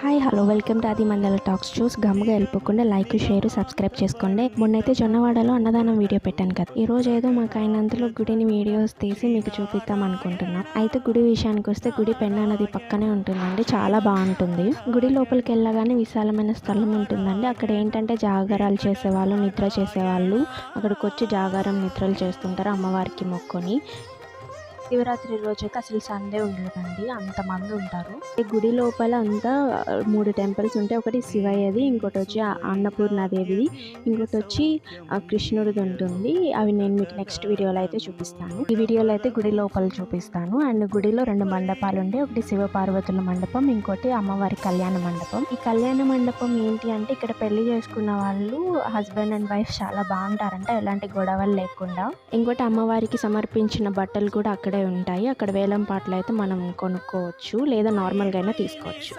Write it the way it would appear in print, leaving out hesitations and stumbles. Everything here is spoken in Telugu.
హాయ్ హలో వెల్కమ్ టు ఆది మండల టాక్స్ చూసి గమ్ముగా వెళ్ళిపోకుండా లైక్ షేర్ సబ్స్క్రైబ్ చేసుకోండి. మొన్నైతే జొన్నవాడలో అన్నదానం వీడియో పెట్టాను కదా. ఈ రోజు ఏదో మాకు అయినంతలో గుడిని వీడియోస్ తీసి మీకు చూపిద్దాం అనుకుంటున్నాం. అయితే గుడి విషయానికి వస్తే గుడి పెన్నా నది పక్కనే ఉంటుందండి. చాలా బాగుంటుంది. గుడి లోపలికి వెళ్ళగానే విశాలమైన స్థలం ఉంటుందండి. అక్కడ ఏంటంటే జాగారాలు చేసేవాళ్ళు, నిద్ర చేసేవాళ్ళు అక్కడికి వచ్చి జాగారం నిద్రలు చేస్తుంటారు అమ్మవారికి మొక్కుని. శివరాత్రి రోజైతే అసలు సండే ఉండదండి, అంతమంది ఉంటారు. ఈ గుడి లోపల అంతా 3 టెంపుల్స్ ఉంటాయి. ఒకటి శివయ్యది, ఇంకోటి వచ్చి అన్నపూర్ణాదేవిది, ఇంకోటి వచ్చి కృష్ణుడిది ఉంటుంది. అవి నేను మీకు నెక్స్ట్ వీడియోలో అయితే చూపిస్తాను. ఈ వీడియోలో అయితే గుడి లోపల చూపిస్తాను. అండ్ గుడిలో 2 మండపాలు ఉంటాయి. ఒకటి శివ పార్వతుల మండపం, ఇంకోటి అమ్మవారి కళ్యాణ మండపం. ఈ కళ్యాణ మండపం ఏంటి అంటే ఇక్కడ పెళ్లి చేసుకున్న వాళ్ళు హస్బెండ్ అండ్ వైఫ్ చాలా బాగుంటారంట, ఎలాంటి గొడవలు లేకుండా. ఇంకోటి అమ్మవారికి సమర్పించిన బట్టలు కూడా అక్కడే ఉంటాయి. అక్కడ వేలం పాటలు అయితే మనం కొనుక్కోవచ్చు, లేదా నార్మల్గా అయినా తీసుకోవచ్చు.